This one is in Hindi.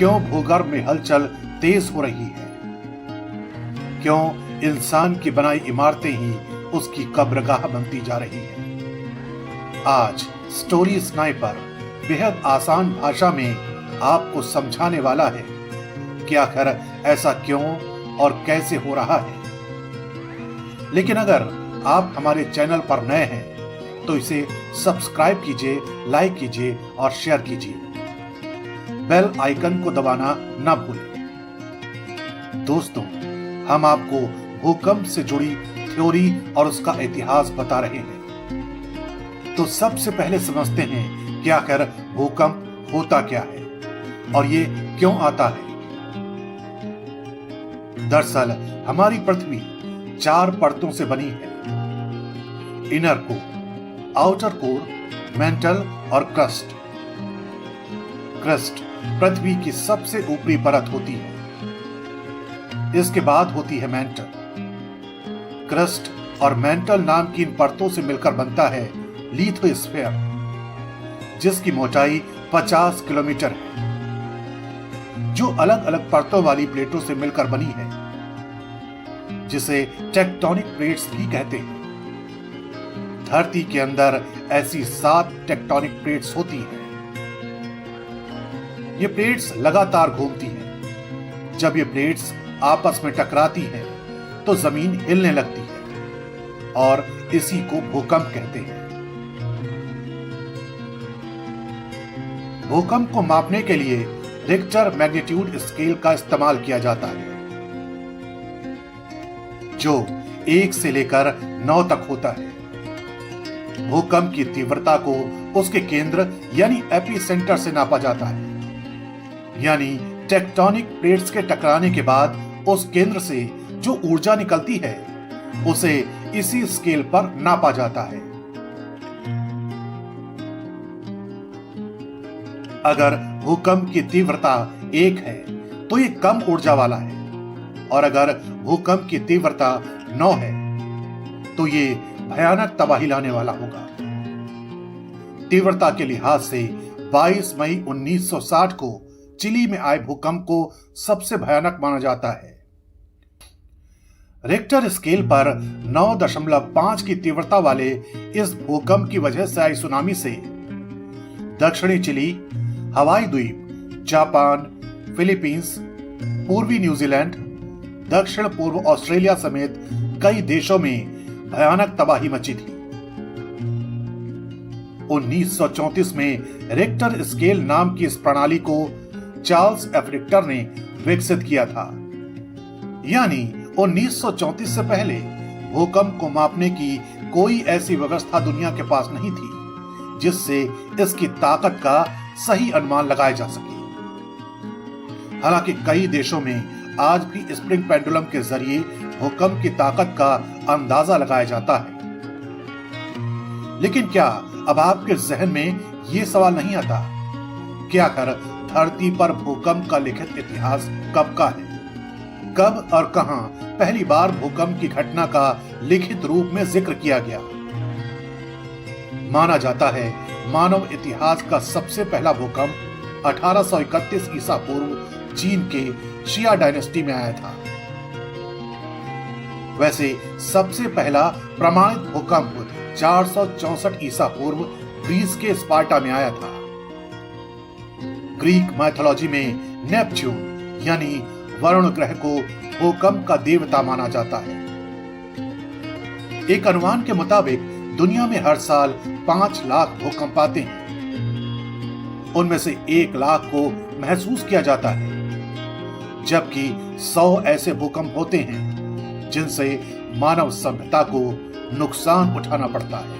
क्यों भूगर्भ में हलचल तेज हो रही है? क्यों इंसान की बनाई इमारतें ही उसकी कब्रगाह बनती जा रही है? आज स्टोरी स्नाइपर बेहद आसान भाषा में आपको समझाने वाला है कि आखिर ऐसा क्यों और कैसे हो रहा है। लेकिन अगर आप हमारे चैनल पर नए हैं तो इसे सब्सक्राइब कीजिए, लाइक कीजिए और शेयर कीजिए। बेल आइकन को दबाना ना भूलें। दोस्तों, हम आपको भूकंप से जुड़ी थ्योरी और उसका इतिहास बता रहे हैं। तो सबसे पहले समझते हैं कि आखिर भूकंप होता क्या है और ये क्यों आता है। दरअसल हमारी पृथ्वी 4 परतों से बनी है: inner core, outer core, mental और क्रस्ट। क्रस्ट पृथ्वी की सबसे ऊपरी परत होती है। इसके बाद होती है मेंटल। क्रस्ट और मेंटल नाम की इन परतों से मिलकर बनता है लिथोस्फीयर, जिसकी मोटाई 50 किलोमीटर है, जो अलग अलग परतों वाली प्लेटों से मिलकर बनी है, जिसे टेक्टोनिक प्लेट्स भी कहते हैं। धरती के अंदर ऐसी 7 टेक्टोनिक प्लेट्स होती हैं। ये प्लेट्स लगातार घूमती हैं। जब ये प्लेट्स आपस में टकराती हैं तो जमीन हिलने लगती है और इसी को भूकंप कहते हैं। भूकंप को मापने के लिए रिक्टर मैग्नीट्यूड स्केल का इस्तेमाल किया जाता है, जो 1 से लेकर 9 तक होता है। भूकंप की तीव्रता को उसके केंद्र यानी एपिसेंटर से नापा जाता है, यानी टेक्टोनिक प्लेट्स के टकराने के बाद उस केंद्र से जो ऊर्जा निकलती है उसे इसी स्केल पर नापा जाता है। अगर भूकंप की तीव्रता 1 है तो ये कम ऊर्जा वाला है, और अगर भूकंप की तीव्रता 9 है तो ये भयानक तबाही लाने वाला होगा। तीव्रता के लिहाज से 22 मई 1960 को चिली में आए भूकंप को सबसे भयानक माना जाता है। रिक्टर स्केल पर 9.5 की तीव्रता वाले इस भूकंप की वजह से आई सुनामी से दक्षिणी चिली, हवाई द्वीप, जापान, फिलीपींस, पूर्वी न्यूजीलैंड, दक्षिण पूर्व ऑस्ट्रेलिया समेत कई देशों में भयानक तबाही मची थी। 1934 में रिक्टर स्केल नाम की इस प्रणाली को चार्ल्स एफ रिक्टर ने विकसित किया था, यानी 1934 से पहले भूकंप को मापने की कोई ऐसी व्यवस्था दुनिया के पास नहीं थी जिससे इसकी ताकत का सही अनुमान लगाया जा सके। हालांकि कई देशों में आज भी स्प्रिंग पेंडुलम के जरिए भूकंप की ताकत का अंदाजा लगाया जाता है। लेकिन क्या अब आपके जहन में यह सवाल नहीं आता कि आखिर धरती पर भूकंप का लिखित इतिहास कब का है? कब और कहां पहली बार भूकंप की घटना का लिखित रूप में जिक्र किया गया? माना जाता है मानव इतिहास का सबसे पहला भूकंप 1831 ईसा पूर्व चीन के शिया डायनेस्टी में आया था। वैसे सबसे पहला प्रमाणित भूकंप 464 ईसा पूर्व ग्रीस के स्पार्टा में आया था। ग्रीक माइथोलॉजी में नेपच्यून यानी वरुण ग्रह को भूकंप का देवता माना जाता है। एक अनुमान के मुताबिक दुनिया में हर साल 5 लाख भूकंप आते हैं। उनमें से 1 लाख को महसूस किया जाता है, जबकि 100 ऐसे भूकंप होते हैं जिनसे मानव सभ्यता को नुकसान उठाना पड़ता है।